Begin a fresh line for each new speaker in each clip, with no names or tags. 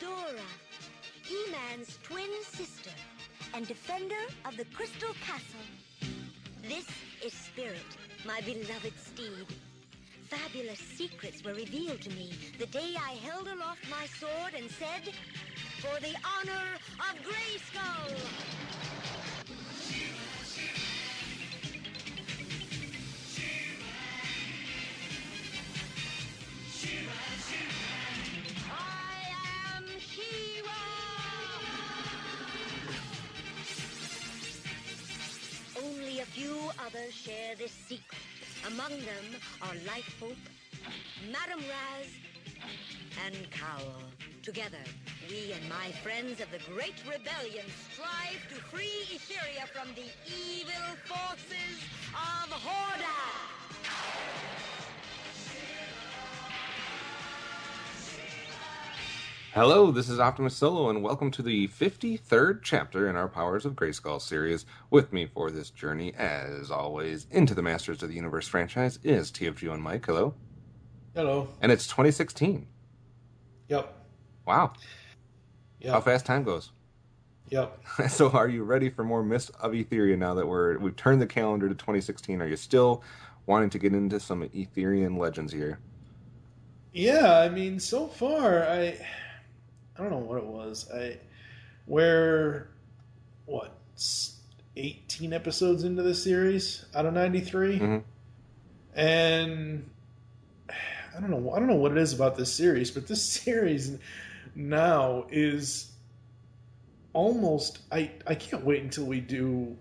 Zora, He-Man's twin sister and defender of the Crystal Castle. This is Spirit, my beloved steed. Fabulous secrets were revealed to me the day I held aloft my sword and said, "For the honor of Grayskull!" Only a few others share this secret. Among them are Lighthope, Madame Raz, and Cowl. Together, we and my friends of the Great Rebellion strive to free Etheria from the evil forces of Hordak.
Hello, this is OptimusSolo, and welcome to the 53rd chapter in our Powers of Grayskull series. With me for this journey, as always, into the Masters of the Universe franchise is TFG1Mike. Hello.
Hello.
And it's 2016.
Yep.
Wow.
Yep.
How fast time goes.
Yep.
So are you ready for more Myths of Etheria now that we've turned the calendar to 2016? Are you still wanting to get into some Etherian legends here?
Yeah, I mean, so far, I don't know what it was. We're 18 episodes into this series out of 93,
Mm-hmm.
and I don't know what it is about this series, but this series now is almost. I can't wait until we do,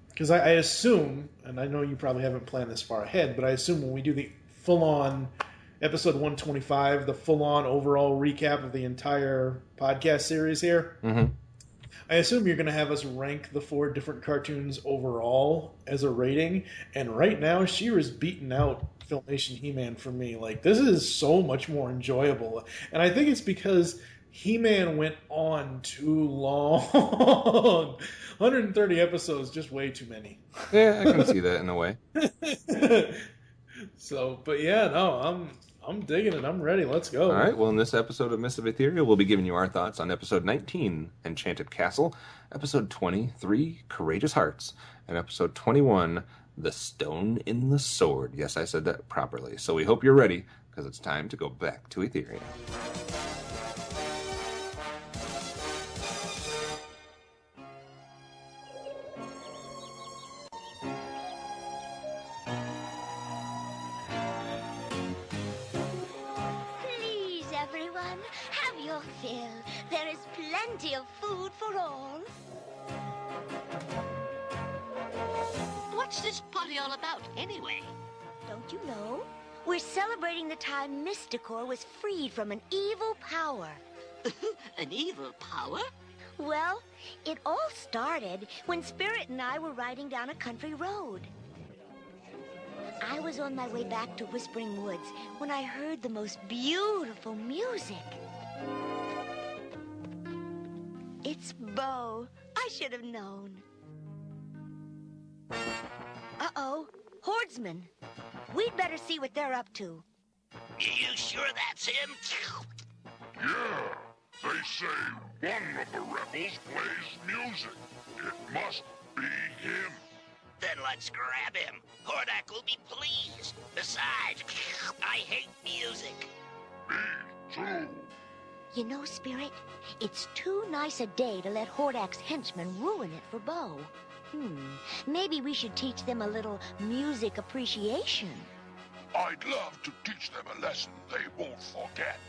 because I assume, and I know you probably haven't planned this far ahead, but I assume when we do the full-on episode 125, the full-on overall recap of the entire podcast series here,
Mm-hmm.
I assume you're going to have us rank the 4 different cartoons overall as a rating, and right now, She-Ra's beaten out Filmation He-Man for me. Like, this is so much more enjoyable, and I think it's because He-Man went on too long. 130 episodes, just way too many.
Yeah, I can see that in a way.
So, but yeah, no, I'm digging it. I'm ready. Let's go.
All right. Well, in this episode of Myths of Etheria, we'll be giving you our thoughts on episode 19, Enchanted Castle, episode 23, Courageous Hearts, and episode 21, The Stone in the Sword. Yes, I said that properly. So we hope you're ready, because it's time to go back to Etheria.
Have your fill. There is plenty of food for all.
What's this party all about, anyway?
Don't you know? We're celebrating the time Mysticor was freed from an evil power.
An evil power?
Well, it all started when Spirit and I were riding down a country road. I was on my way back to Whispering Woods when I heard the most beautiful music. It's Bo. I should have known. Uh-oh, Hordsmen. We'd better see what they're up to.
You sure that's him?
Yeah, they say one of the rebels plays music. It must be him.
Then let's grab him. Hordak will be pleased. Besides, I hate music.
Me too.
You know, Spirit, it's too nice a day to let Hordak's henchmen ruin it for Bo. Maybe we should teach them a little music appreciation.
I'd love to teach them a lesson they won't forget.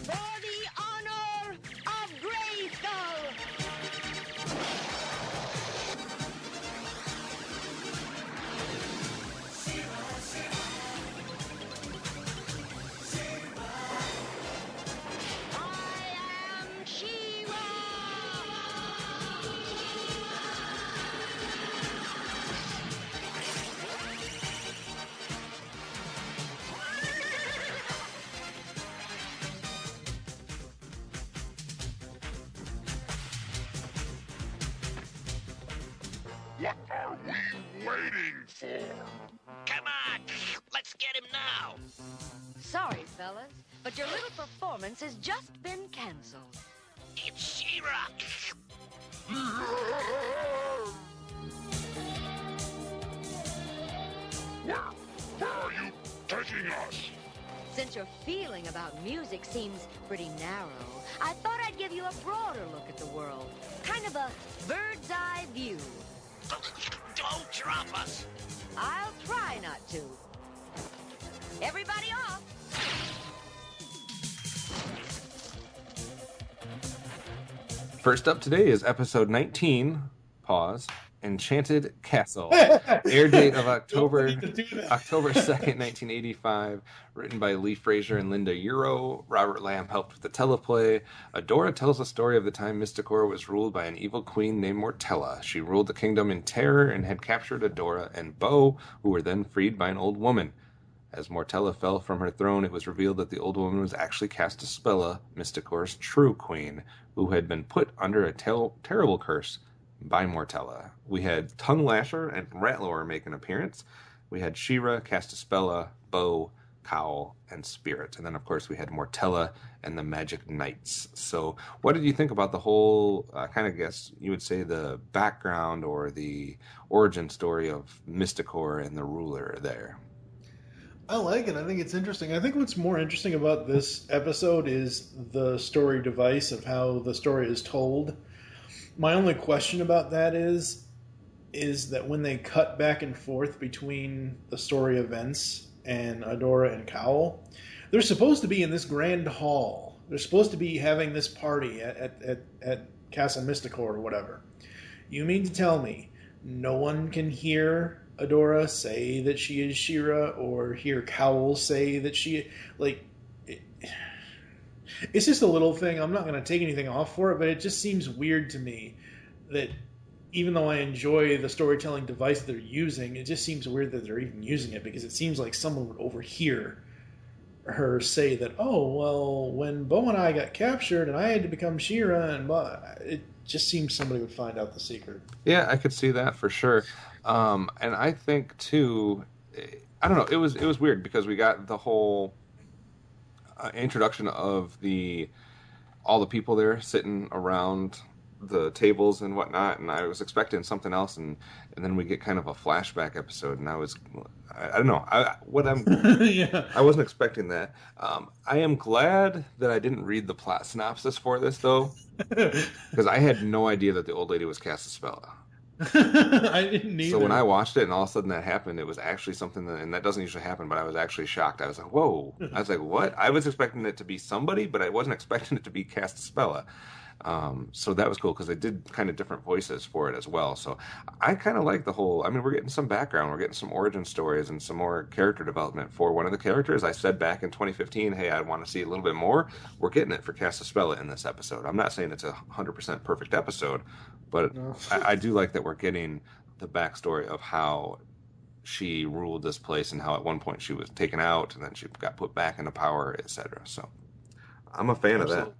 For the honor of Grayskull!
What are we waiting for?
Come on, let's get him now.
Sorry, fellas, but your little performance has just been canceled.
It's She-Ra.
Where are you taking us?
Since your feeling about music seems pretty narrow, I thought I'd give you a broader look at the world. Kind of a bird's eye view.
Don't drop us.
I'll try not to. Everybody off!
First up today is episode 19, pause, Enchanted Castle. Air date of October 2nd, 1985. Written by Lee Frazier and Linda Euro. Robert Lamb helped with the teleplay. Adora tells the story of the time Mysticor was ruled by an evil queen named Mortella. She ruled the kingdom in terror and had captured Adora and Bo, who were then freed by an old woman. As Mortella fell from her throne, it was revealed that the old woman was actually Castaspella, Mysticor's true queen, who had been put under a terrible curse by Mortella. We had Tongue Lasher and Rattler make an appearance. We had She-Ra, Castaspella, Bo, Cowl, and Spirit. And then, of course, we had Mortella and the Magic Knights. So what did you think about the whole, kind of guess you would say the background or the origin story of Mysticor and the ruler there?
I like it. I think it's interesting. I think what's more interesting about this episode is the story device of how the story is told. My only question about that is that when they cut back and forth between the story events and Adora and Cowl, they're supposed to be in this grand hall. They're supposed to be having this party at Castle Mysticor or whatever. You mean to tell me no one can hear Adora say that she is She-Ra or hear Cowl say that she... It's just a little thing. I'm not going to take anything off for it, but it just seems weird to me that even though I enjoy the storytelling device they're using, it just seems weird that they're even using it, because it seems like someone would overhear her say that, oh, well, when Bo and I got captured and I had to become She-Ra, and it just seems somebody would find out the secret.
Yeah, I could see that for sure. And I think, too, I don't know, it was weird because we got the whole introduction of all the people there sitting around the tables and whatnot, and I was expecting something else, and then we get kind of a flashback episode, and I don't know,
Yeah.
I wasn't expecting that. I am glad that I didn't read the plot synopsis for this, though, because I had no idea that the old lady was Castaspella.
I didn't either.
So when I watched it and all of a sudden that happened, it was actually something and that doesn't usually happen, but I was actually shocked. I was like, whoa. I was like, what? I was expecting it to be somebody, but I wasn't expecting it to be Castaspella. So that was cool because they did kind of different voices for it as well. So I kind of like the whole, I mean, we're getting some background, we're getting some origin stories and some more character development for one of the characters. I said back in 2015, hey, I want to see a little bit more. We're getting it for Castaspella in this episode. I'm not saying it's a 100% perfect episode, but no. I do like that we're getting the backstory of how she ruled this place and how at one point she was taken out and then she got put back into power, etc. So I'm a fan of that.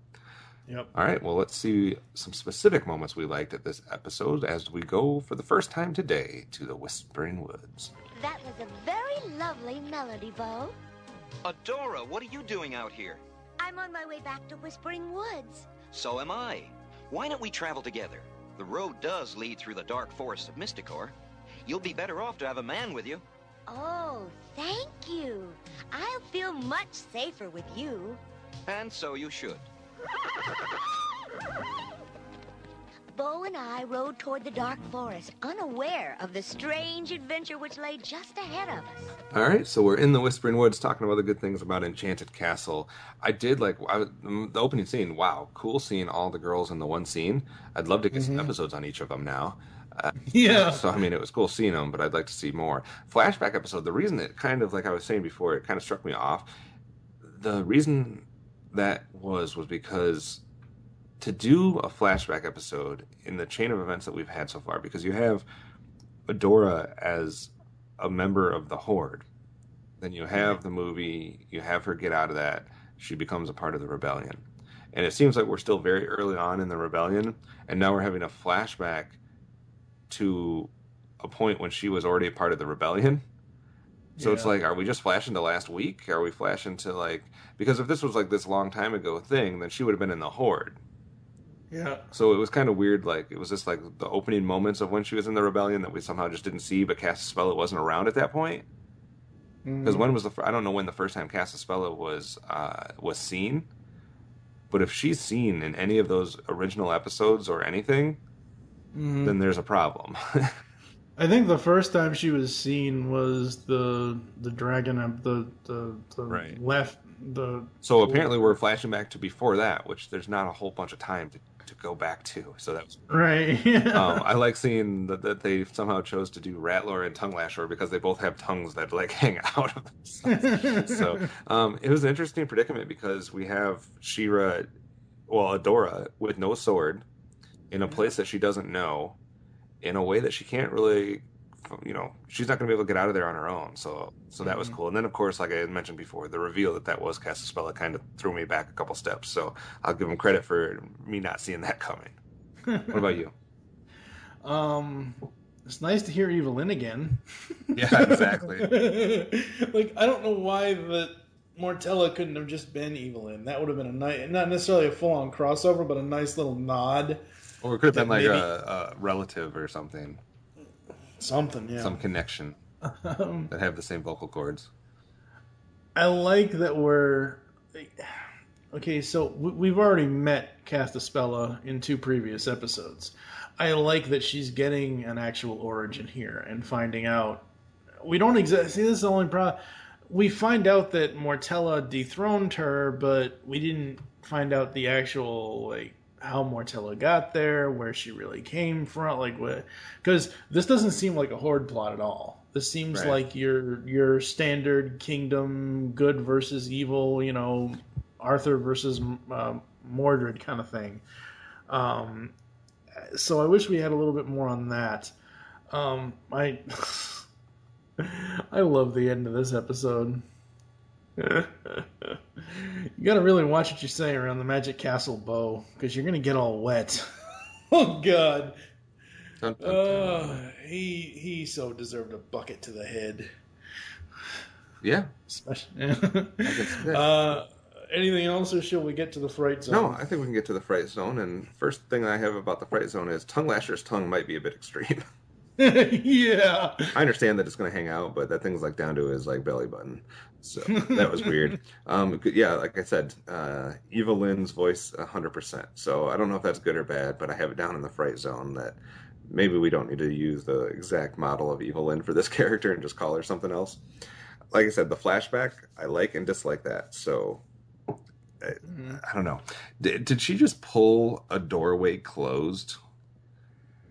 Yep.
All right, well, let's see some specific moments we liked at this episode as we go for the first time today to the Whispering Woods.
That was a very lovely melody, Bo.
Adora, what are you doing out here?
I'm on my way back to Whispering Woods.
So am I. Why don't we travel together? The road does lead through the dark forest of Mysticor. You'll be better off to have a man with you.
Oh, thank you. I'll feel much safer with you.
And so you should.
Bo and I rode toward the dark forest, unaware of the strange adventure which lay just ahead of us.
All right, so we're in the Whispering Woods talking about the good things about Enchanted Castle. I did like the opening scene. Wow, cool seeing all the girls in the one scene. I'd love to get some episodes on each of them now.
Yeah.
So, I mean, it was cool seeing them, but I'd like to see more. Flashback episode, the reason that kind of, like I was saying before, it kind of struck me off, the reason that was because to do a flashback episode in the chain of events that we've had so far, because you have Adora as a member of the Horde, then you have the movie, you have her get out of that, she becomes a part of the rebellion. And it seems like we're still very early on in the rebellion, and now we're having a flashback to a point when she was already a part of the rebellion. So it's like, are we just flashing to last week? Are we flashing to like, because if this was like this long time ago thing, then she would have been in the Horde.
Yeah.
So it was kind of weird. Like, it was just like the opening moments of when she was in the rebellion that we somehow just didn't see, but Castaspella wasn't around at that point. Because when was I don't know when the first time Castaspella was seen, but if she's seen in any of those original episodes or anything, then there's a problem.
I think the first time she was seen was the dragon of the
right.
left.
So apparently we're flashing back to before that, which there's not a whole bunch of time to go back to. So that was
right.
I like seeing that they somehow chose to do Rattler and Tongue Lasher because they both have tongues that like hang out of themselves. So it was an interesting predicament because we have She-Ra, Adora with no sword in a place that she doesn't know, in a way that she can't really, she's not going to be able to get out of there on her own. So that was cool. And then, of course, like I had mentioned before, the reveal that was Castaspella kind of threw me back a couple steps. So I'll give him credit for me not seeing that coming. What about you?
It's nice to hear Evelyn again.
Yeah, exactly.
Like, I don't know why that Mortella couldn't have just been Evelyn. That would have been a nice, not necessarily a full-on crossover, but a nice little nod.
Or it could have been like a relative or something.
Something, yeah.
Some connection that have the same vocal cords.
I like that we're... Okay, so we've already met Castaspella in 2 previous episodes. I like that she's getting an actual origin here and finding out... We don't exactly... See, this is the only problem. We find out that Mortella dethroned her, but we didn't find out the actual, like, how Mortella got there, where she really came from, like what? Because this doesn't seem like a Horde plot at all. This seems like your standard kingdom, good versus evil, Arthur versus Mordred kind of thing. So I wish we had a little bit more on that. I love the end of this episode. You gotta really watch what you say around the Magic Castle bow, because you're gonna get all wet. Oh God! He so deserved a bucket to the head.
Yeah.
Anything else, or shall we get to the Fright Zone?
No, I think we can get to the Fright Zone. And first thing I have about the Fright Zone is Tongue Lasher's tongue might be a bit extreme.
Yeah.
I understand that it's going to hang out, but that thing's like down to his like belly button. So that was weird. Yeah, like I said, Evelyn's voice 100%. So I don't know if that's good or bad, but I have it down in the Fright Zone that maybe we don't need to use the exact model of Evelyn for this character and just call her something else. Like I said, the flashback, I like and dislike that. So I don't know. Did she just pull a doorway closed?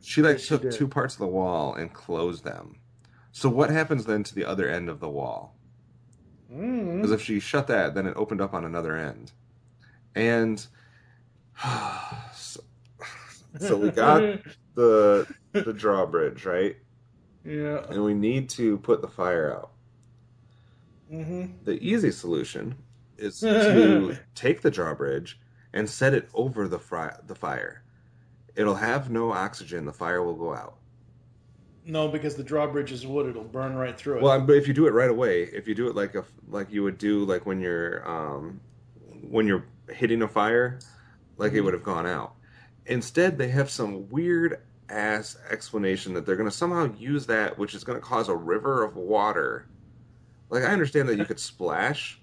She took 2 parts of the wall and closed them. So what happens then to the other end of the wall? Because if she shut that, then it opened up on another end. And so we got the drawbridge, right?
Yeah.
And we need to put the fire out. The easy solution is to take the drawbridge and set it over the fire. It'll have no oxygen. The fire will go out.
No, because the drawbridge is wood. It'll burn right through it.
Well, but if you do it right away, if you do it like you would do like when you're hitting a fire, like it would have gone out. Instead, they have some weird ass explanation that they're going to somehow use that, which is going to cause a river of water. Like, I understand that you could splash,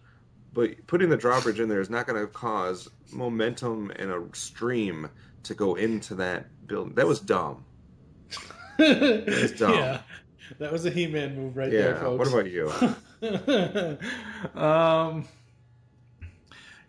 but putting the drawbridge in there is not going to cause momentum and a stream to go into that building. That was dumb. That was dumb.
Yeah, that was a He-Man move right there, folks.
What about you?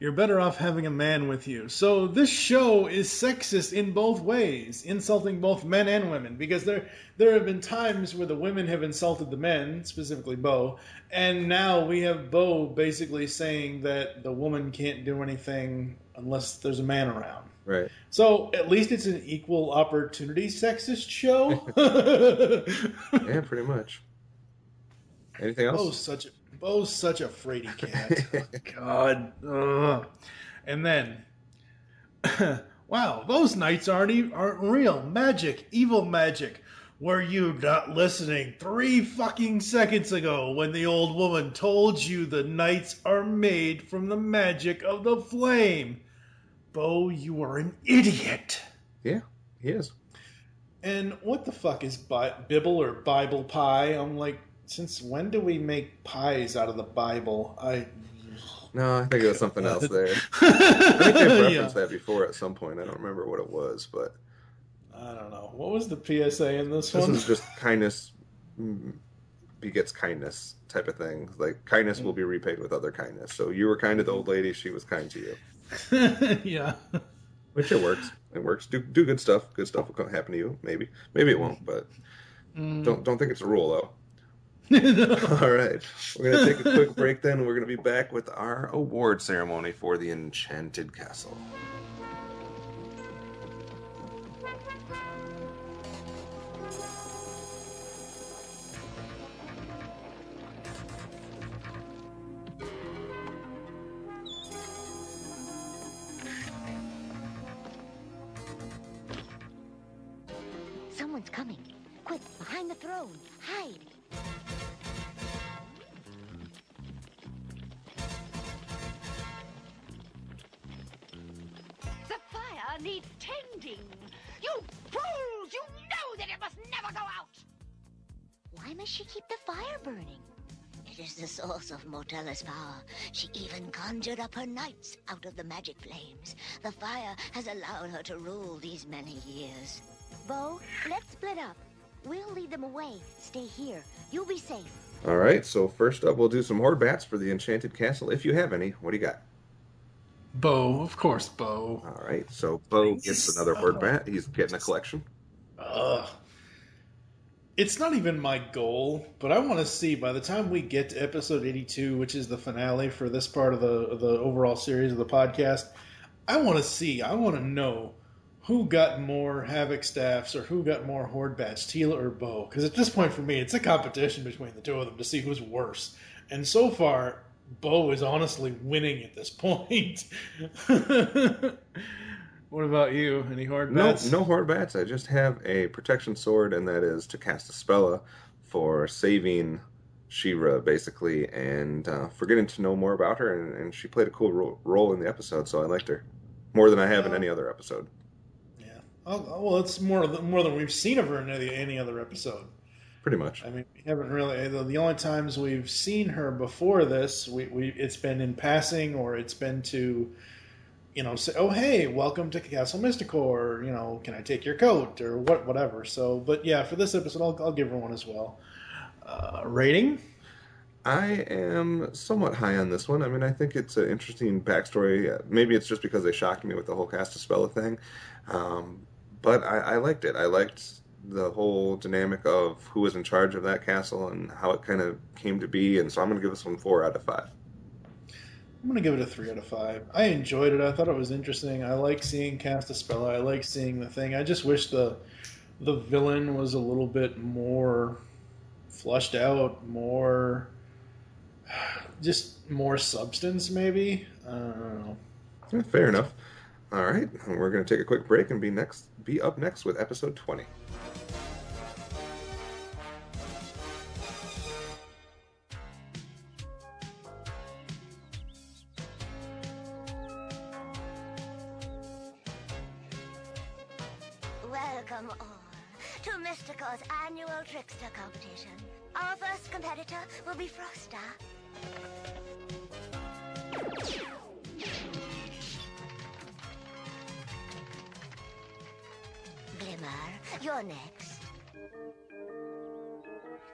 You're better off having a man with you. So this show is sexist in both ways, insulting both men and women, because there have been times where the women have insulted the men, specifically Bo, and now we have Bo basically saying that the woman can't do anything unless there's a man around.
Right.
So at least it's an equal opportunity sexist show.
Yeah, pretty much. Anything else?
Bo's such a fraidy cat. God. Ugh. And then, wow, those knights aren't real. Magic, evil magic. Were you not listening 3 fucking seconds ago when the old woman told you the knights are made from the magic of the flame? Bo, you are an idiot.
Yeah, he is.
And what the fuck is Bibble or Bible pie? I'm like, since when do we make pies out of the Bible?
No, I think it was something else there. I think they've referenced that before at some point. I don't remember what it was, but...
I don't know. What was the PSA in this one?
This is just kindness begets kindness type of thing. Like, kindness will be repaid with other kindness. So you were kind to the old lady, she was kind to you.
Yeah.
Which it works. It works. Do good stuff. Good stuff will happen to you. Maybe it won't, but don't think it's a rule, though. All right. We're going to take a quick break then. We're going to be back with our award ceremony for the Enchanted Castle.
Someone's coming. Quick, behind the throne. Hide.
The fire needs tending. You fools! You know that it must never go out!
Why must she keep the fire burning? It is the source of Mortella's power. She even conjured up her knights out of the magic flames. The fire has allowed her to rule these many years. Bo, let's split up. We'll lead them away. Stay here. You'll be safe.
All right, so first up, we'll do some horde bats for the Enchanted Castle, if you have any. What do you got?
Bo, of course, Bo.
All right, so Bo gets another horde bat. He's getting a collection.
It's not even my goal, but I want to see by the time we get to episode 82, which is the finale for this part of the overall series of the podcast, I want to know who got more Havoc staffs or who got more horde bats, Teela or Bo. Because at this point for me, it's a competition between the two of them to see who's worse. And so far, Bo is honestly winning at this point. What about you? Any horde bats?
No horde bats. I just have a protection sword, and that is to cast a spella for saving She-Ra, basically, and for getting to know more about her. And she played a cool role in the episode, so I liked her more than I have in any other episode.
Yeah. Well, it's more than we've seen of her in any other episode.
Pretty much.
I mean, we haven't really. The only times we've seen her before this, it's been in passing, or it's been to, say, "Oh, hey, welcome to Castle Mysticor," or, "Can I take your coat?" or whatever. So, but yeah, for this episode, I'll give her one as well. Rating?
I am somewhat high on this one. I mean, I think it's an interesting backstory. Maybe it's just because they shocked me with the whole cast a spella thing, but I liked it. I liked the whole dynamic of who was in charge of that castle and how it kind of came to be, and so I'm going to give this one 4 out of 5.
I'm going to give it a 3 out of 5. I enjoyed it. I thought it was interesting. I like seeing Cast a Spella. I like seeing the thing. I just wish the villain was a little bit more flushed out, just more substance, maybe. I don't know.
Yeah, fair enough. All right, we're going to take a quick break and be up next with episode 20.
Welcome all to Mysticor's annual trickster competition. Our first competitor will be Frosta. Glimmer, you're next.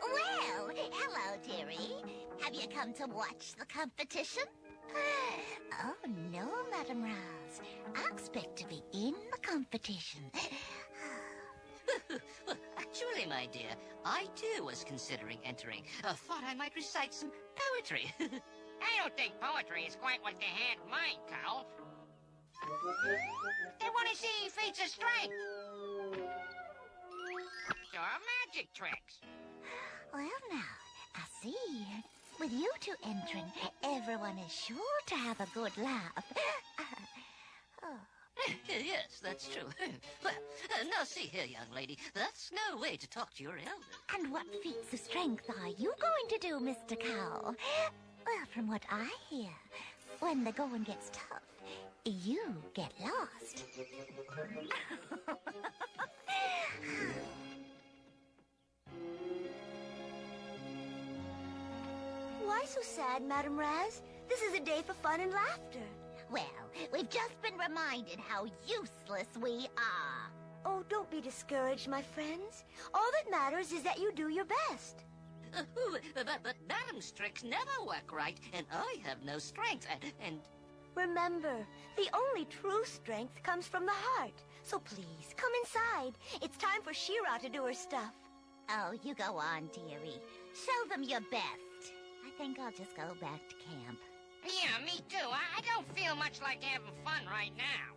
Well, hello, dearie. Have you come to watch the competition? Oh, no, Madame Rouse. I expect to be in the competition.
Actually, my dear, I too was considering entering. Thought I might recite some poetry.
I don't think poetry is quite what they had in mind, Carl. They want to see feats of strength. Or magic tricks.
Well, now, I see. With you two entering, everyone is sure to have a good laugh.
Yes, that's true. Well, Now, see here, young lady. That's no way to talk to your elders.
And what feats of strength are you going to do, Mr. Cow? Well, from what I hear, when the going gets tough, you get lost.
Why so sad, Madam Raz? This is a day for fun and laughter.
Well, we've just been reminded how useless we are.
Oh, don't be discouraged, my friends. All that matters is that you do your best.
But Madam's tricks never work right, and I have no strength, and...
Remember, the only true strength comes from the heart. So please, come inside. It's time for She-Ra to do her stuff.
Oh, you go on, dearie. Show them your best. I think I'll just go back to camp.
Yeah, me too. I don't feel much like having fun right now.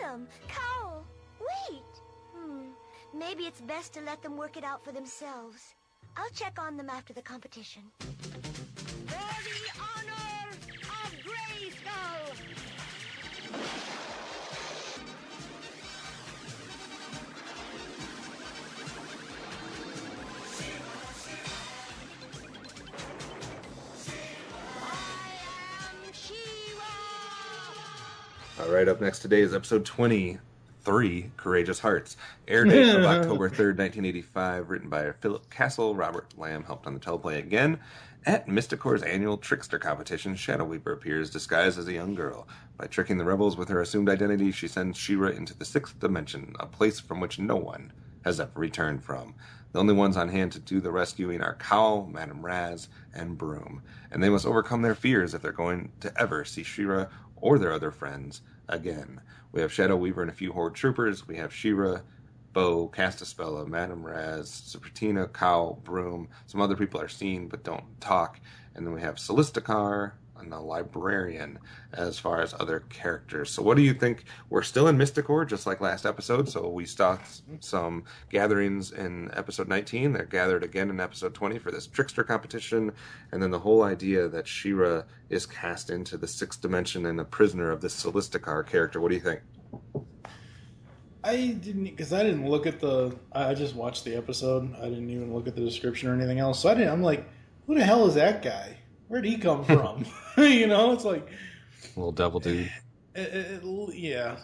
Madam, Cowl, wait. Maybe it's best to let them work it out for themselves. I'll check on them after the competition.
For the honor of GRAYSKULL! I am She-Ra!
All right, up next today is episode 23, Courageous Hearts. Air date of October 3rd, 1985, written by Philip Castle. Robert Lamb helped on the teleplay again. At Mysticor's annual trickster competition, Shadow Weaver appears disguised as a young girl. By tricking the rebels with her assumed identity, she sends She-Ra into the 6th dimension, a place from which no one has ever returned from. The only ones on hand to do the rescuing are Cowl, Madame Raz, and Broom, and they must overcome their fears if they're going to ever see She-Ra or their other friends again. We have Shadow Weaver and a few Horde troopers. We have She-Ra, Bo, Castaspella, Madame Raz, Supratina, Cowl, Broom. Some other people are seen but don't talk. And then we have Celesticar and the Librarian as far as other characters. So what do you think? We're still in Mysticor, just like last episode. So we stopped some gatherings in episode 19. They're gathered again in episode 20 for this trickster competition. And then the whole idea that She-Ra is cast into the 6th dimension and a prisoner of this Celesticar character. What do you think?
I didn't look at I just watched the episode. I didn't even look at the description or anything else. So I'm like, who the hell is that guy? Where'd he come from? You know, it's like...
Little devil dude.
Yeah.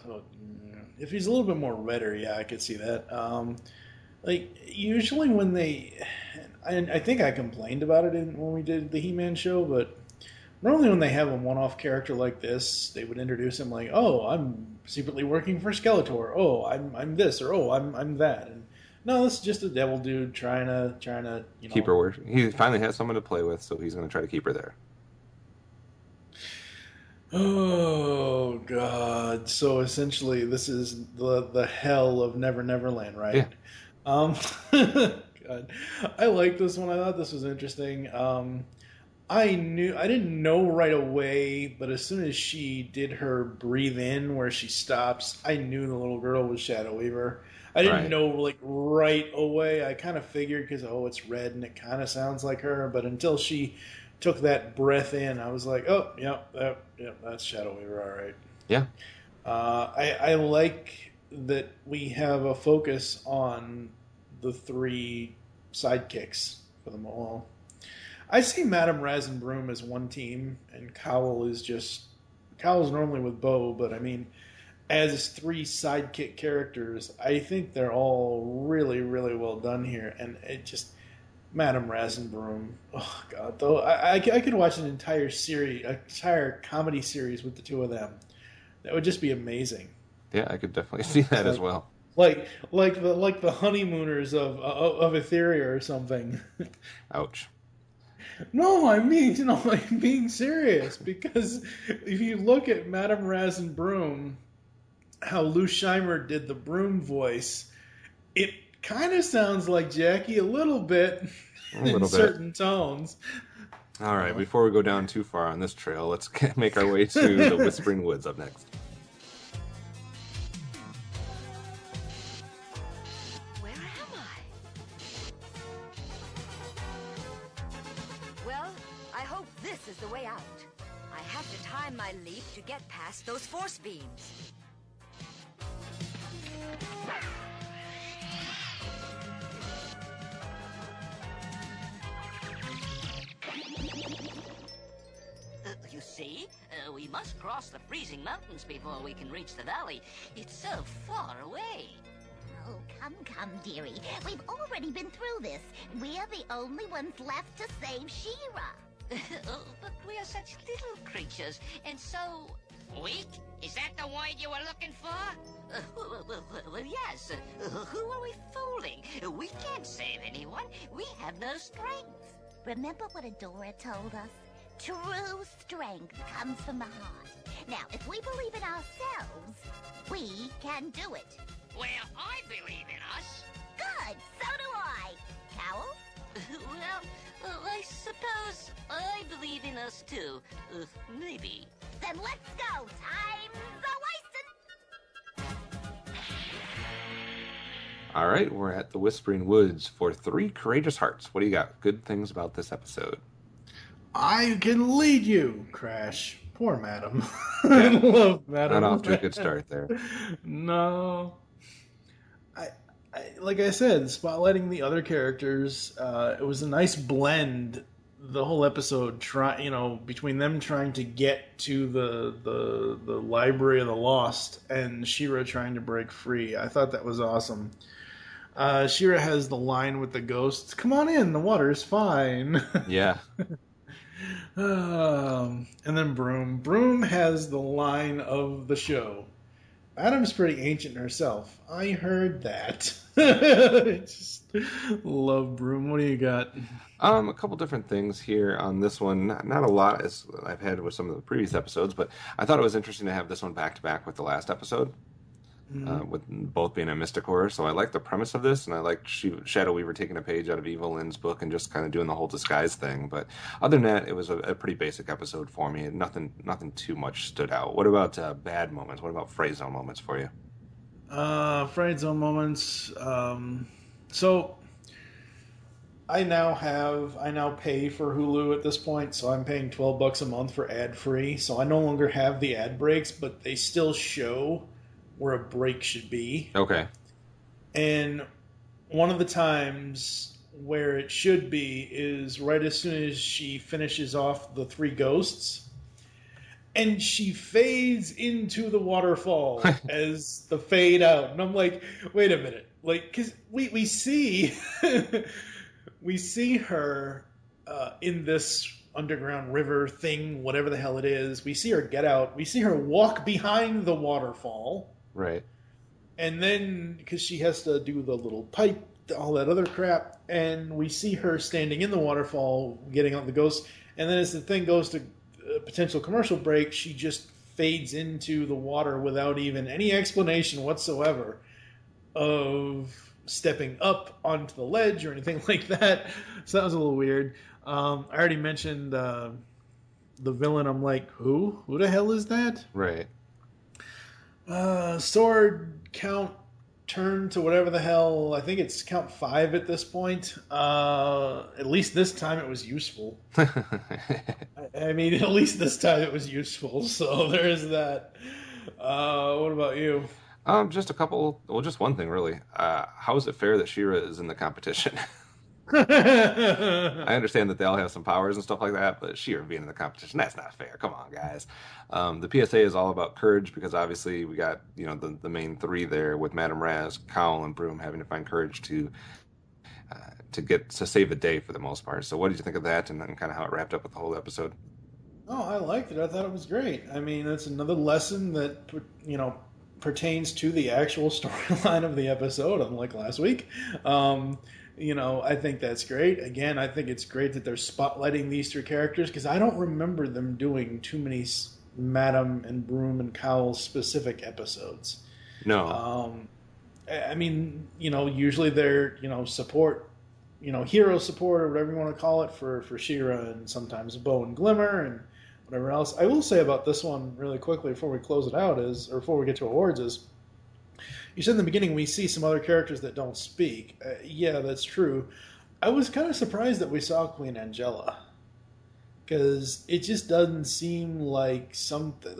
If he's a little bit more redder, yeah, I could see that. Like, usually when they... I think I complained about it when we did the He-Man show, but normally when they have a one-off character like this, they would introduce him like, oh, I'm secretly working for Skeletor. Oh, I'm this, or oh, I'm that. And no, this is just a devil dude trying to
keep her working. He finally has someone to play with, so he's going to try to keep her there.
Oh God! So essentially, this is the hell of Never Neverland, right?
Yeah.
God, I like this one. I thought this was interesting. I didn't know right away, but as soon as she did her breathe in where she stops, I knew the little girl was Shadow Weaver. I didn't know like right away. I kind of figured because it's red and it kind of sounds like her, but until she took that breath in, I was like, oh, yep, that's Shadow Weaver, all right.
Yeah.
I like that we have a focus on the 3 sidekicks for them all. I see Madame Raz and Broom as one team, and Cowl's normally with Bo, but I mean, as 3 sidekick characters, I think they're all really, really well done here, and it just... Madame Raz and Broom. Oh God! Though I could watch an entire comedy series with the 2 of them. That would just be amazing.
Yeah, I could definitely see that as well.
Like the honeymooners of Etheria or something.
Ouch.
No, I'm being serious, because if you look at Madame Raz and Broom, how Lou Scheimer did the Broom voice, it kind of sounds like Jackie a little bit in certain tones.
All right, before we go down too far on this trail, let's make our way to the Whispering Woods up next.
Where am I? Well, I hope this is the way out. I have to time my leap to get past those force beams.
see? We must cross the freezing mountains before we can reach the valley. It's so far away.
Oh, come, dearie. We've already been through this. We're the only ones left to save She-Ra.
Oh, but we are such little creatures, and so...
Weak? Is that the word you were looking for?
Well, yes. Who are we fooling? We can't save anyone. We have no strength.
Remember what Adora told us? True strength comes from the heart. Now, if we believe in ourselves, we can do it.
Well, I believe in us.
Good, so do I. Cowl?
Well, I suppose I believe in us too. Maybe.
Then let's go. Time's a-wasting.
All right, we're at the Whispering Woods for 3 Courageous Hearts. What do you got? Good things about this episode.
I can lead you, Crash. Poor Madam. I love Madam.
Not off to a good start there.
No. Like I said, spotlighting the other characters, it was a nice blend. The whole episode, between them trying to get to the Library of the Lost and She-Ra trying to break free. I thought that was awesome. She-Ra has the line with the ghosts, "Come on in, the water's fine."
Yeah.
And then Broom. Broom has the line of the show. Adam's pretty ancient herself. I heard that. I just love Broom. What do you got?
A couple different things here on this one. Not a lot as I've had with some of the previous episodes, but I thought it was interesting to have this one back to back with the last episode, with both being a mystic horror. So I like the premise of this, and I like Shadow Weaver taking a page out of Evil Lynn's book and just kind of doing the whole disguise thing. But other than that, it was a pretty basic episode for me. Nothing too much stood out. What about bad moments? What about Fright Zone moments for you?
Fright Zone moments. So I now pay for Hulu at this point, so I'm paying $12 a month for ad free. So I no longer have the ad breaks, but they still show where a break should be.
Okay.
And one of the times where it should be is right as soon as she finishes off the 3 ghosts, and she fades into the waterfall as the fade out. And I'm like, wait a minute. Like, because we see... we see her in this underground river thing, whatever the hell it is. We see her get out. We see her walk behind the waterfall.
Right.
And then, because she has to do the little pipe, all that other crap, and we see her standing in the waterfall, getting on the ghost. And then as the thing goes to a potential commercial break, she just fades into the water without even any explanation whatsoever of stepping up onto the ledge or anything like that. So that was a little weird. I already mentioned the villain. I'm like, who the hell is that?
Right.
Sword count turned to whatever the hell. I think it's count 5 at this point. At least this time it was useful. I mean, at least this time it was useful. So there is that. What about you?
Just a couple. Well, just one thing really. How is it fair that She-Ra is in the competition? I understand that they all have some powers and stuff like that, but She-Ra being in the competition, that's not fair. Come on, guys. The PSA is all about courage because obviously we got the main 3 there with Madame Raz, Cowl, and Broom having to find courage to save the day for the most part. So what did you think of that, and then kind of how it wrapped up with the whole episode?
Oh, I liked it. I thought it was great. I mean, that's another lesson that pertains to the actual storyline of the episode, unlike last week. I think that's great. Again, I think it's great that they're spotlighting these 3 characters because I don't remember them doing too many Madam and Broom and Cowl specific episodes.
No.
I mean, usually they're, support, hero support or whatever you want to call it for She-Ra and sometimes Bow and Glimmer and whatever else. I will say about this one really quickly before we close it out or before we get to awards is, you said in the beginning we see some other characters that don't speak. Yeah, that's true. I was kind of surprised that we saw Queen Angela because it just doesn't seem like something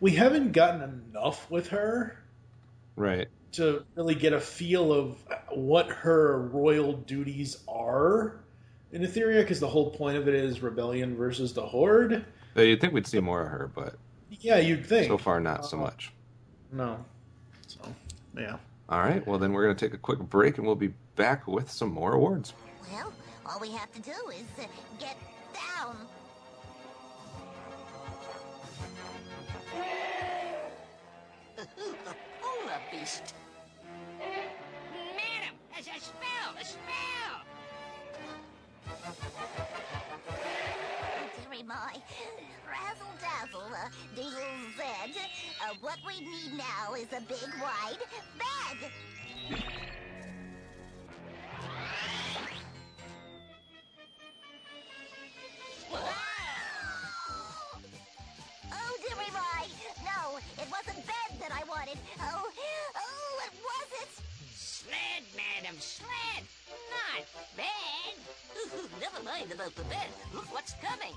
we haven't gotten enough with her,
right,
to really get a feel of what her royal duties are in Etheria, because the whole point of it is rebellion versus the Horde.
You'd think we'd see more of her, but
Yeah, you'd think.
so far not so much.
No. So, yeah.
All right, well then we're going to take a quick break and we'll be back with some more awards.
Well, all we have to do is get down.
A polar beast.
Madam, there's a spell, a spell!
Dearie my, razzle dazzle, diesel Z. What we need now is a big wide bed. Oh, dearie my, no, it wasn't bed that I wanted. Oh, what was it?
Sled, madam, sled! Not bed!
Ooh, never mind about the bed. Look what's coming.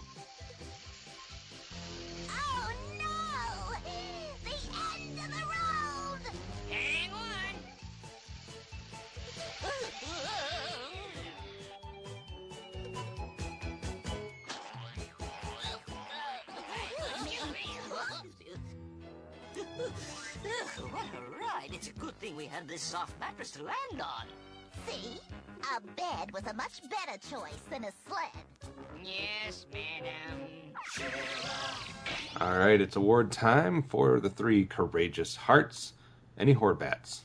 Oh, no! The end of the road!
Hang on!
What a ride. It's a good thing we had this soft mattress to land on.
See? A bed was a much better choice than a sled.
Yes, madam.
All right, it's award time for the 3 courageous hearts. Any Hordbats?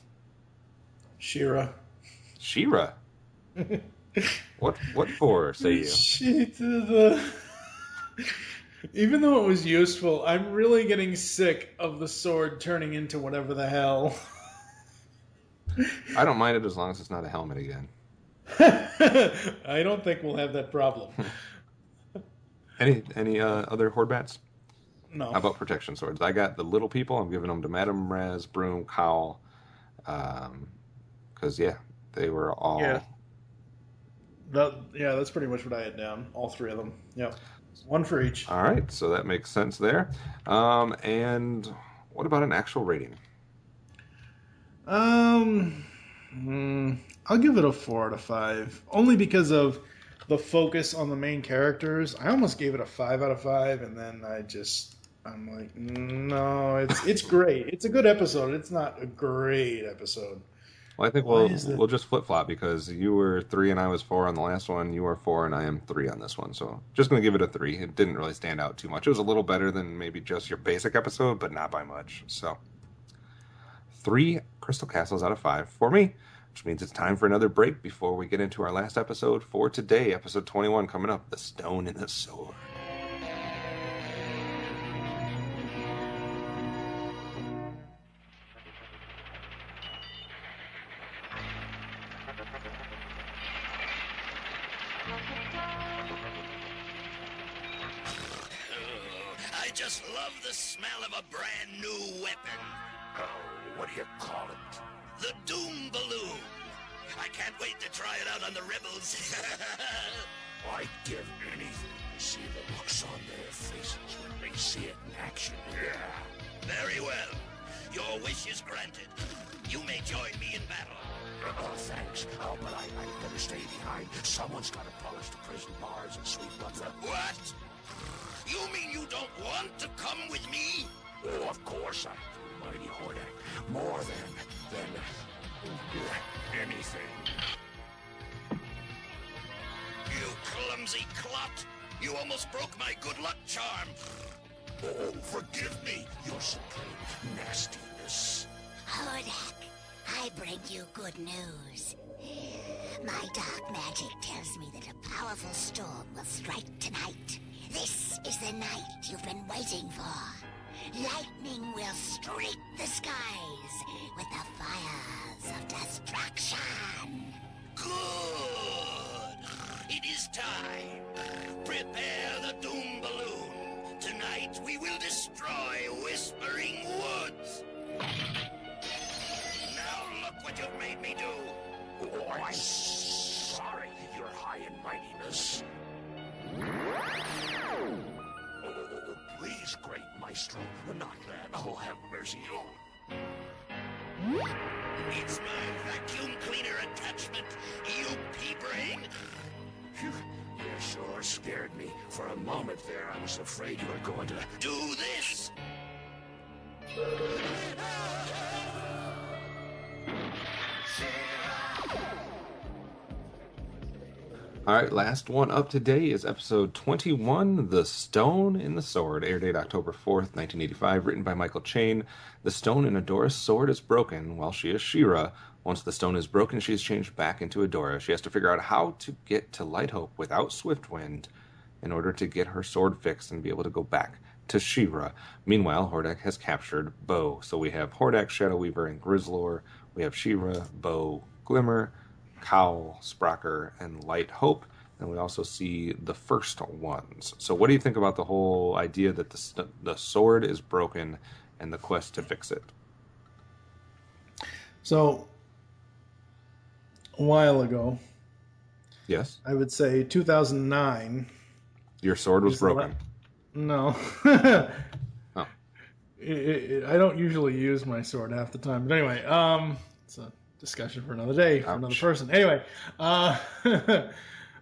Shira.
She-Ra. What for, say you?
Even though it was useful, I'm really getting sick of the sword turning into whatever the hell.
I don't mind it as long as it's not a helmet again.
I don't think we'll have that problem.
Any other Hordbats?
No.
How about protection swords? I got the little people. I'm giving them to Madame Raz, Broom, Cowl. Because, they were all...
Yeah. That's pretty much what I had down. All 3 of them. Yep. 1 for each.
All right, so that makes sense there. And what about an actual rating?
I'll give it a 4 out of 5. Only because of the focus on the main characters. I almost gave it a 5 out of 5, and then I'm like, no, it's great. It's a good episode. It's not a great episode.
Well, I think we'll just flip-flop because you were 3 and I was 4 on the last one. You were 4 and I am 3 on this one. So just going to give it a 3. It didn't really stand out too much. It was a little better than maybe just your basic episode, but not by much. So 3 Crystal Castles out of 5 for me, which means it's time for another break before we get into our last episode for today, episode 21 coming up, The Stone in the Sword.
I just love the smell of a brand new weapon.
Oh, what do you call it?
The Doom Balloon. I can't wait to try it out on the rebels.
I'd give anything to see the looks on their faces when they see it in action. Yeah.
Very well. Your wish is granted. You may join me in battle.
Thanks. Oh, but I better stay behind. Someone's got to polish the prison bars and sweep up the...
What? You mean you don't want to come with me?
Oh, of course I do, Mighty Hordak. More than anything.
You clumsy clot! You almost broke my good luck charm.
Oh, forgive me, your supreme nastiness.
Hordak, I bring you good news. My dark magic tells me that a powerful storm will strike tonight. This is the night you've been waiting for. Lightning will streak the skies with the fires of destruction.
Good! It is time. Prepare the Doom Balloon. Tonight we will destroy Whispering Woods. Now look what you've made me do.
Oh, I'm sorry, your high and mightiness. Oh, please, great maestro, not that. Oh, have mercy.
It's my vacuum cleaner attachment, you pea-brain. You sure scared me. For a moment there, I was afraid you were going to do this.
All right, last one up today is episode 21, The Stone in the Sword. Air date October 4th, 1985, written by Michael Chain. The stone in Adora's sword is broken while she is She-Ra. Once the stone is broken, she is changed back into Adora. She has to figure out how to get to Light Hope without Swiftwind in order to get her sword fixed and be able to go back to She-Ra. Meanwhile, Hordak has captured Bo. So we have Hordak, Shadow Weaver, and Grizzlor. We have She-Ra, Bo, Glimmer, Cowl, Sprocker, and Light Hope, and we also see the first ones. So what do you think about the whole idea that the sword is broken and the quest to fix it?
So, a while ago,
yes,
I would say 2009.
Your sword was broken.
No.
Oh.
I don't usually use my sword half the time. But anyway, it's a discussion for another day, for another person. Anyway,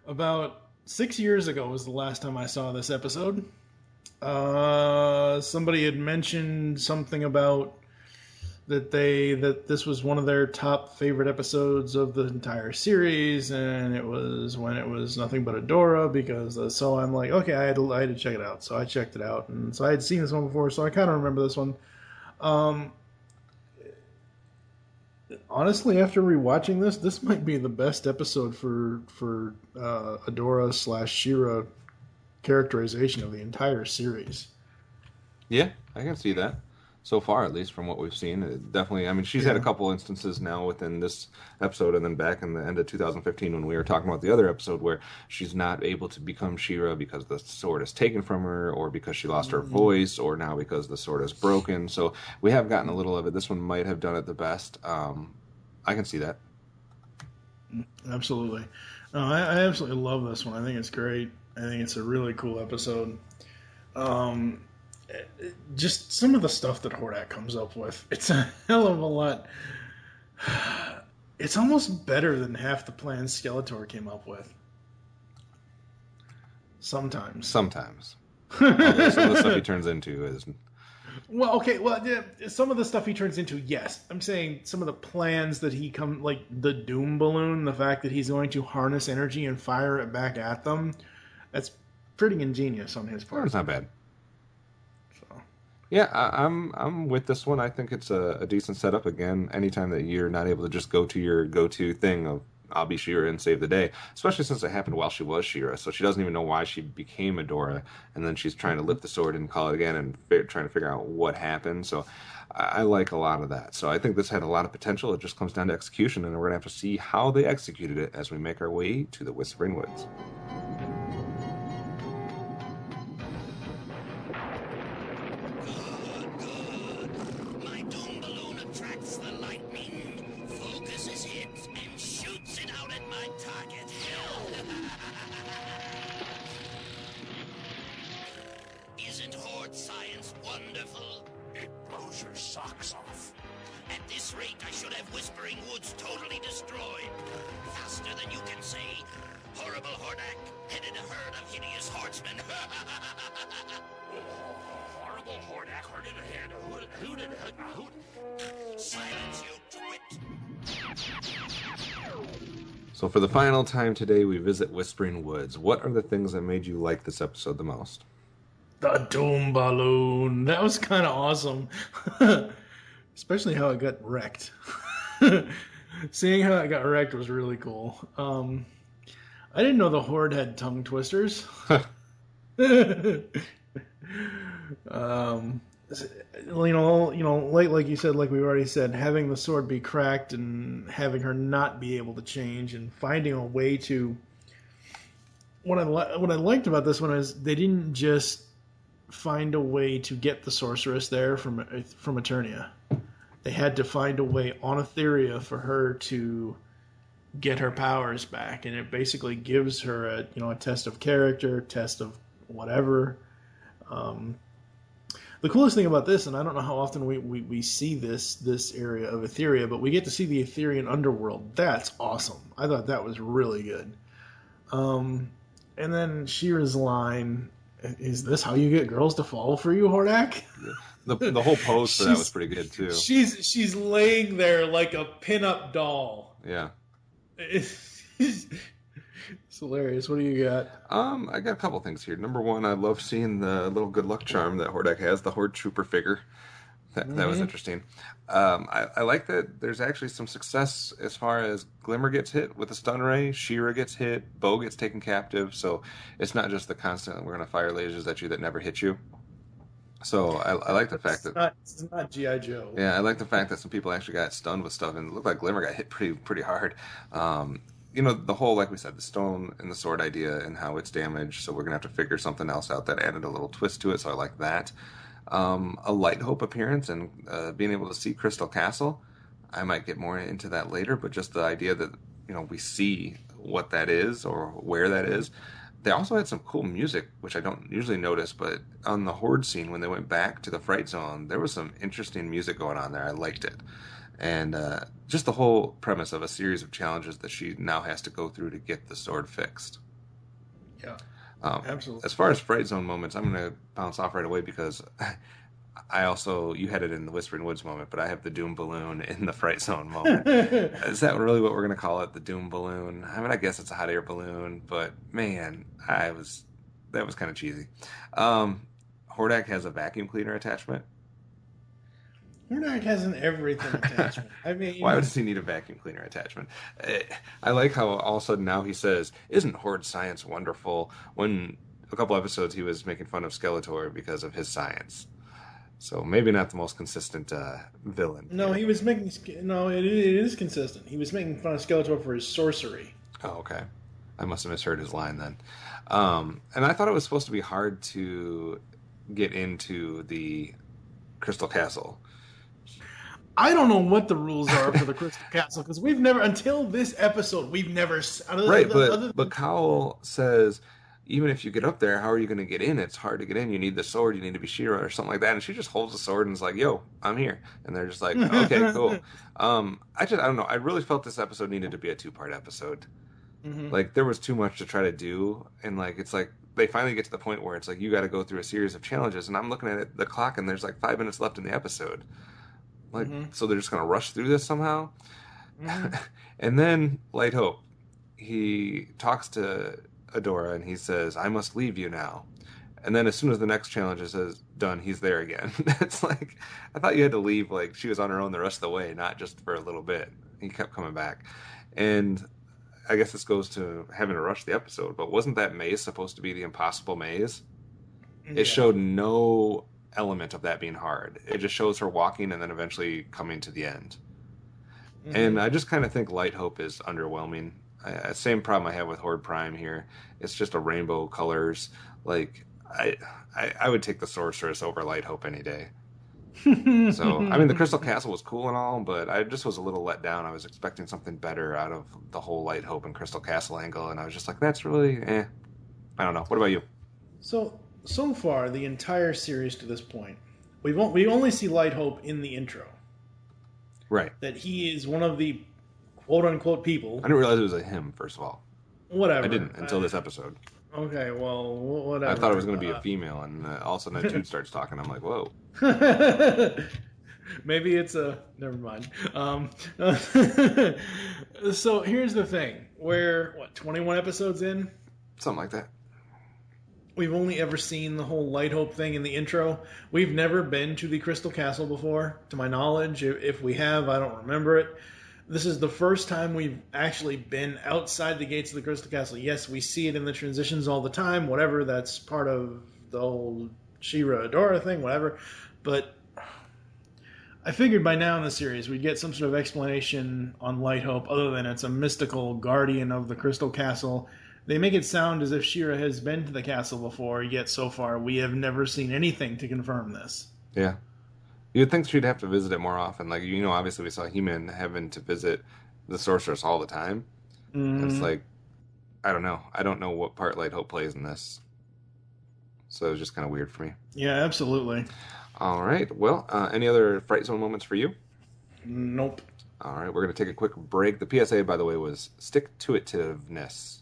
about 6 years ago was the last time I saw this episode. Somebody had mentioned something about that this was one of their top favorite episodes of the entire series, and it was when it was nothing but Adora, because so I'm like, okay, I had to check it out. So I checked it out, and so I had seen this one before, so I kind of remember this one. Honestly, after rewatching this might be the best episode for Adora / She-Ra characterization of the entire series.
Yeah, I can see that. So far, at least from what we've seen, it definitely. I mean, she's had a couple instances now within this episode, and then back in the end of 2015 when we were talking about the other episode where she's not able to become She-Ra because the sword is taken from her, or because she lost her voice, or now because the sword is broken. So we have gotten a little of it. This one might have done it the best. I can see that.
Absolutely. No, I absolutely love this one. I think it's great. I think it's a really cool episode. Just some of the stuff that Hordak comes up with, it's a hell of a lot. It's almost better than half the plans Skeletor came up with. Sometimes.
Although some of the stuff he turns into is...
Well, okay, yeah, some of the stuff he turns into, yes. I'm saying some of the plans that he like the Doom Balloon, the fact that he's going to harness energy and fire it back at them, that's pretty ingenious on his part.
It's not bad. Yeah, I'm with this one. I think it's a decent setup. Again, anytime that you're not able to just go to your go-to thing of I'll be She-Ra and save the day, especially since it happened while she was She-Ra, so she doesn't even know why she became Adora, and then she's trying to lift the sword and call it again and trying to figure out what happened. So I like a lot of that. So I think this had a lot of potential. It just comes down to execution, and we're going to have to see how they executed it as we make our way to the Whispering Woods. So for the final time today, we visit Whispering Woods. What are the things that made you like this episode the most?
The Doom Balloon. That was kind of awesome. Especially how it got wrecked. Seeing how it got wrecked was really cool. I didn't know the Horde had tongue twisters. Like you said, like we already said, having the sword be cracked and having her not be able to change and finding a way to... What I liked about this one is they didn't just find a way to get the sorceress there from Eternia. They had to find a way on Etheria for her to get her powers back, and it basically gives her a test of character, test of whatever. The coolest thing about this, and I don't know how often we see this area of Etheria, but we get to see the Etherian underworld. That's awesome. I thought that was really good. And then She-Ra's line, "Is this how you get girls to fall for you, Hordak?"
The whole pose for that was pretty good too.
She's laying there like a pinup doll.
Yeah.
It's hilarious. What do you got?
I got a couple things here. Number one, I love seeing the little good luck charm that Hordak has, the Horde Trooper figure. That was interesting. I like that there's actually some success as far as Glimmer gets hit with a stun ray, She-Ra gets hit, Bo gets taken captive, so it's not just the constant, we're going to fire lasers at you that never hit you. So I like the fact that...
It's not G.I. Joe.
Yeah, I like the fact that some people actually got stunned with stuff, and it looked like Glimmer got hit pretty hard. The whole, like we said, the stone and the sword idea and how it's damaged, so we're going to have to figure something else out that added a little twist to it, so I like that. A Light Hope appearance and being able to see Crystal Castle. I might get more into that later, but just the idea that, we see what that is or where that is. They also had some cool music, which I don't usually notice, but on the Horde scene, when they went back to the Fright Zone, there was some interesting music going on there. I liked it. And just the whole premise of a series of challenges that she now has to go through to get the sword fixed.
Yeah. Absolutely.
As far as Fright Zone moments, I'm going to bounce off right away because you had it in the Whispering Woods moment, but I have the Doom Balloon in the Fright Zone moment. Is that really what we're going to call it, the Doom Balloon? I mean, I guess it's a hot air balloon, but man, that was kind of cheesy. Hordak has a vacuum cleaner attachment.
Hordak has an everything attachment. I mean,
why does he need a vacuum cleaner attachment? I like how all of a sudden now he says, "Isn't Horde science wonderful?" When a couple episodes he was making fun of Skeletor because of his science. So maybe not the most consistent villain.
No, he was making. No, it is consistent. He was making fun of Skeletor for his sorcery.
Oh, okay. I must have misheard his line then. And I thought it was supposed to be hard to get into the Crystal Castle.
I don't know what the rules are for the Crystal Castle because we've never, until this episode,
But Cowell says, even if you get up there, how are you going to get in? It's hard to get in. You need the sword. You need to be She-Ra or something like that. And she just holds the sword and is like, "Yo, I'm here." And they're just like, "Okay, cool." I don't know. I really felt this episode needed to be a 2-part episode. Mm-hmm. Like there was too much to try to do, and it's like they finally get to the point where it's like you got to go through a series of challenges, and I'm looking at the clock, and there's like 5 minutes left in the episode. So they're just going to rush through this somehow. Mm-hmm. And then Light Hope, he talks to Adora and he says, "I must leave you now." And then as soon as the next challenge is done, he's there again. It's like, I thought you had to leave, like she was on her own the rest of the way, not just for a little bit. He kept coming back. And I guess this goes to having to rush the episode, but wasn't that maze supposed to be the impossible maze? Yeah. It showed no element of that being hard. It just shows her walking and then eventually coming to the end. Mm-hmm. And I just kind of think Light Hope is underwhelming. Same problem I have with Horde Prime here. It's just a rainbow colors. Like I would take the Sorceress over Light Hope any day. So I mean the Crystal Castle was cool and all, but I just was a little let down. I was expecting something better out of the whole Light Hope and Crystal Castle angle, and I was just like, that's really I don't know. What about you?
So far, the entire series to this point, we only see Light Hope in the intro.
Right.
That he is one of the quote-unquote people.
I didn't realize it was a him, first of all.
Whatever.
I didn't until this episode.
Okay, well, whatever.
I thought it was going to be a female, and all of a sudden a dude starts talking. I'm like, whoa.
Maybe it's a... Never mind. So here's the thing. We're, 21 episodes in?
Something like that.
We've only ever seen the whole Light Hope thing in the intro. We've never been to the Crystal Castle before, to my knowledge. If we have, I don't remember it. This is the first time we've actually been outside the gates of the Crystal Castle. Yes, we see it in the transitions all the time, whatever. That's part of the whole She-Ra Adora thing, whatever. But I figured by now in the series we'd get some sort of explanation on Light Hope, other than it's a mystical guardian of the Crystal Castle. They make it sound as if She-Ra has been to the castle before, yet so far we have never seen anything to confirm this.
Yeah. You'd think she'd have to visit it more often. Like, obviously we saw He-Man having to visit the Sorceress all the time. Mm-hmm. It's like, I don't know. I don't know what part Light Hope plays in this. So it was just kind of weird for me.
Yeah, absolutely.
All right. Well, any other Fright Zone moments for you?
Nope.
All right. We're going to take a quick break. The PSA, by the way, was stick-to-itiveness.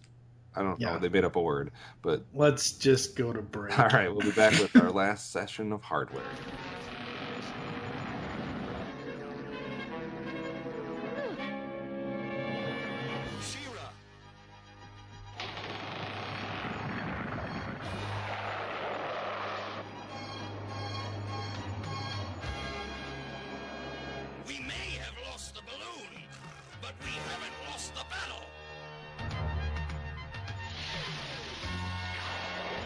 I don't know. They made up a word, but
let's just go to break.
All right, we'll be back with our last session of hardware.
We may have lost the balloon, but we haven't lost the battle.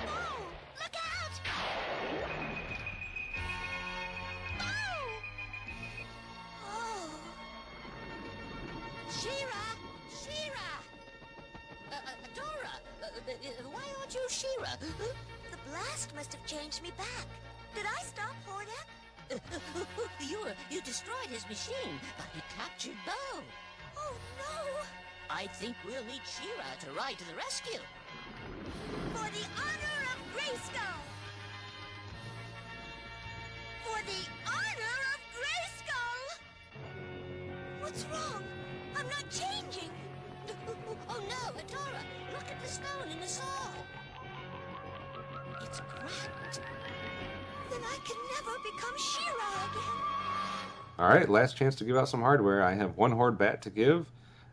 Oh, look out! Oh!
She-Ra! She-Ra! Adora! Why aren't you She-Ra?
The blast must have changed me back. Did I stop Hordak?
You destroyed his machine, but he captured Bo.
Oh, no!
I think we'll need She-Ra to ride to the rescue.
For the honor of Grayskull! For the honor of Grayskull! What's wrong? I'm not changing.
Oh no, Adora! Look at the stone in the saw. It's cracked.
Then I can never become She-Ra again.
All right, last chance to give out some hardware. I have one Horde Bat to give,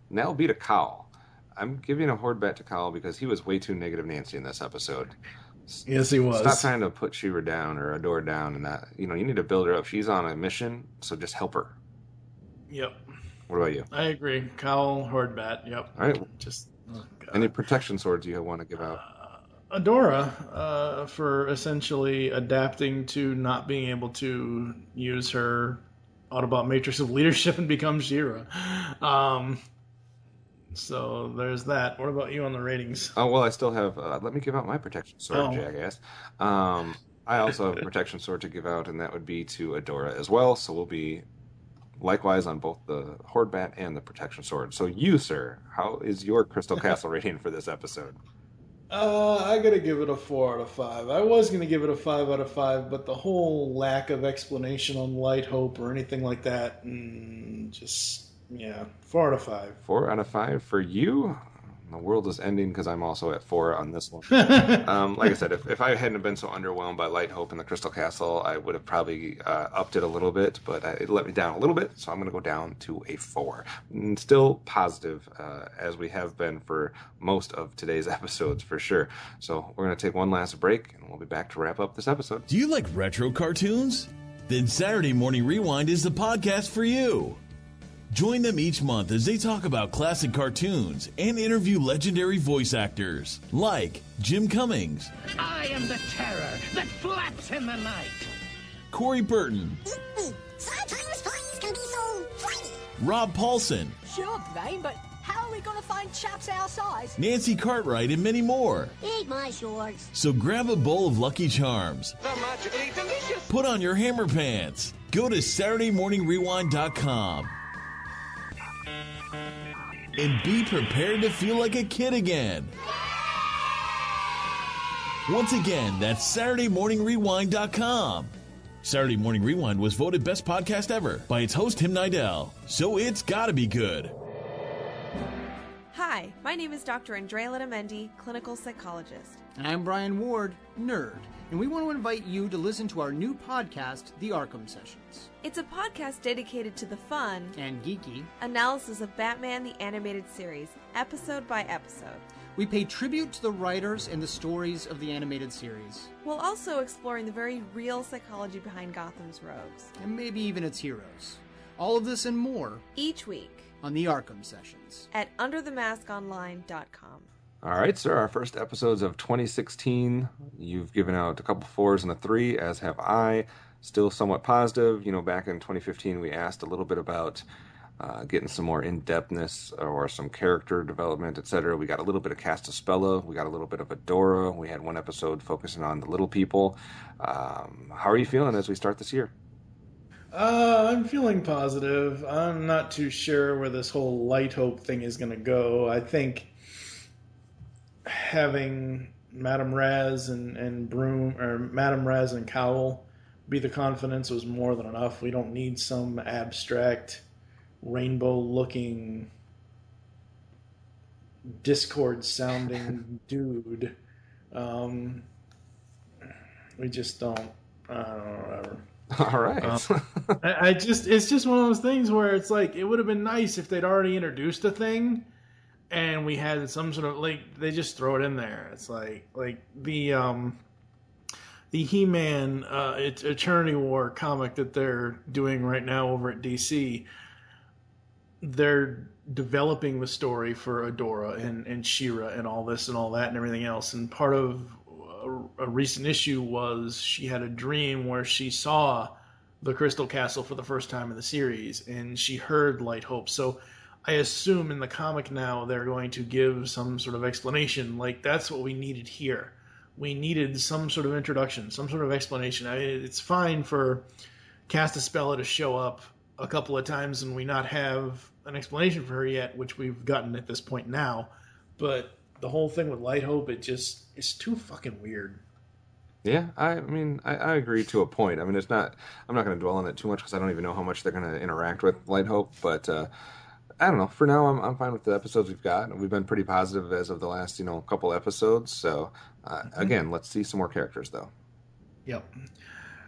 and that'll be to Kyle. I'm giving a Horde Bat to Kyle because he was way too negative Nancy in this episode.
Yes, he was.
Stop trying to put She-Ra down or Adora down, and that. You need to build her up. She's on a mission, so just help her.
Yep.
What about you?
I agree. Cowl, Horde Bat. Yep.
All right.
Just
any protection swords you want to give out?
Adora, for essentially adapting to not being able to use her Autobot Matrix of Leadership and become She-Ra. So there's that. What about you on the ratings?
Oh, well, I still have... let me give out my protection sword, jackass. I also have a protection sword to give out, and that would be to Adora as well. So we'll be likewise on both the Horde Bat and the protection sword. So you, sir, how is your Crystal Castle rating for this episode?
I gotta give it a 4 out of 5. I was gonna give it a 5 out of 5, but the whole lack of explanation on Light Hope or anything like that, 4 out of 5.
4 out of 5 for you? The world is ending because I'm also at 4 on this one. Like I said, if I hadn't been so underwhelmed by Light Hope and the Crystal Castle, I would have probably upped it a little bit, but it let me down a little bit, so I'm going to go down to a 4. And still positive, as we have been for most of today's episodes, for sure. So we're going to take one last break, and we'll be back to wrap up this episode.
Do you like retro cartoons? Then Saturday Morning Rewind is the podcast for you. Join them each month as they talk about classic cartoons and interview legendary voice actors like Jim Cummings.
I am the terror that flaps in the night.
Corey Burton.
Sometimes toys can be so flighty.
Rob Paulson.
Sure, Brain, but how are we going to find chaps our size?
Nancy Cartwright and many more.
Eat my shorts.
So grab a bowl of Lucky Charms.
They're magically delicious.
Put on your hammer pants. Go to SaturdayMorningRewind.com. And be prepared to feel like a kid again. Once again, that's SaturdayMorningRewind.com. Saturday Morning Rewind was voted Best Podcast Ever by its host, Tim Nidell. So it's gotta be good.
Hi, my name is Dr. Andrea Letamendi, clinical psychologist.
And I'm Brian Ward, nerd. And we want to invite you to listen to our new podcast, The Arkham Sessions.
It's a podcast dedicated to the fun
and geeky
analysis of Batman the Animated Series, episode by episode.
We pay tribute to the writers and the stories of the animated series.
While also exploring the very real psychology behind Gotham's rogues.
And maybe even its heroes. All of this and more.
Each week.
On The Arkham Sessions.
At UnderTheMaskOnline.com.
All right, sir, our first episodes of 2016. You've given out a couple 4s and a 3, as have I. Still somewhat positive. Back in 2015, we asked a little bit about getting some more in-depthness or some character development, etc. We got a little bit of Castaspella. We got a little bit of Adora. We had one episode focusing on the little people. How are you feeling as we start this year?
I'm feeling positive. I'm not too sure where this whole Light Hope thing is going to go. I think having Madame Raz and Broom, or Madame Raz and Cowl be the confidence was more than enough. We don't need some abstract, rainbow-looking Discord-sounding dude. We just don't. I don't know, whatever.
All right.
It's just one of those things where it's like, it would have been nice if they'd already introduced a thing and we had some sort of, like, they just throw it in there. It's like the He-Man Eternity War comic that they're doing right now over at DC. They're developing the story for Adora and She-Ra and all this and all that and everything else. And part of a recent issue was she had a dream where she saw the Crystal Castle for the first time in the series, and she heard Light Hope. So I assume in the comic now they're going to give some sort of explanation, like that's what we needed here. We needed some sort of introduction, some sort of explanation. I mean, it's fine for Castaspella to show up a couple of times and we not have an explanation for her yet, which we've gotten at this point now, but the whole thing with Light Hope, it's too fucking weird.
Yeah, I mean, I agree to a point. I mean, I'm not going to dwell on it too much because I don't even know how much they're going to interact with Light Hope, but I don't know. For now, I'm fine with the episodes we've got. We've been pretty positive as of the last, couple episodes. So, again, let's see some more characters, though.
Yep.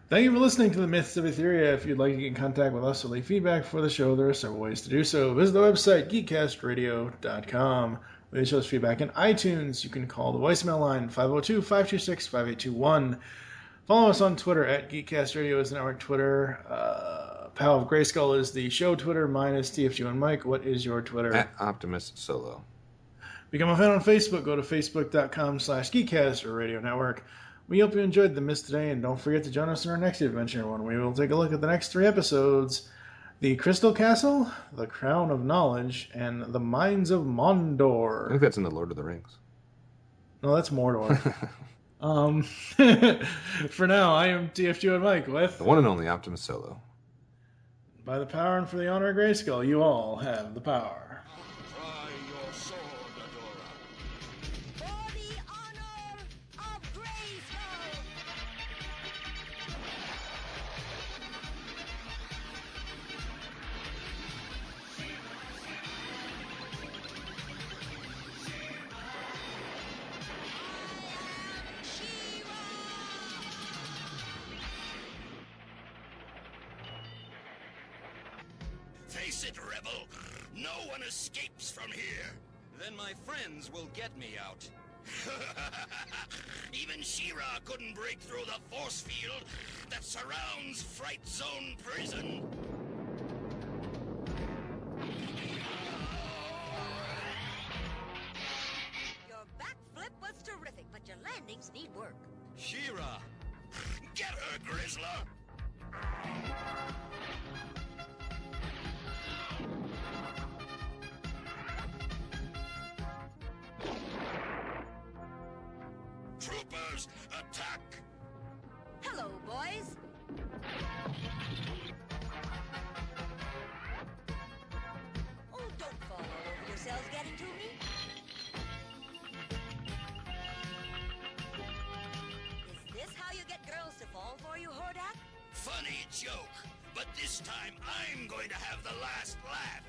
Thank you for listening to the Myths of Etheria. If you'd like to get in contact with us or leave feedback for the show, there are several ways to do so. Visit the website, geekcastradio.com. Leave show us feedback in iTunes. You can call the voicemail line, 502-526-5821. Follow us on Twitter, at GeekCastRadio is the network Twitter. Pal of Grayskull is the show Twitter. Mine is TFG1Mike. What is your Twitter?
At OptimusSolo.
Become a fan on Facebook. Go to facebook.com/GeekCastradio Network. We hope you enjoyed the Myth today, and don't forget to join us in our next adventure when we will take a look at the next 3 episodes. The Crystal Castle, The Crown of Knowledge, and The Mines of Mondor.
I think that's in the Lord of the Rings.
No, that's Mordor. For now, I am TFG1Mike with...
the one and only OptimusSolo.
By the power and for the honor of Grayskull, you all have the power.
Try your sword, Adora.
For the honor of Grayskull!
Face it, Rebel. No one escapes from here.
Then my friends will get me out.
Even She-Ra couldn't break through the force field that surrounds Fright Zone Prison.
Your backflip was terrific, but your landings need work.
She-Ra!
Get her, Grizzler! Troopers, attack!
Hello, boys. Oh, don't fall all over yourselves getting to me. Is this how you get girls to fall for you, Hordak?
Funny joke, but this time I'm going to have the last laugh.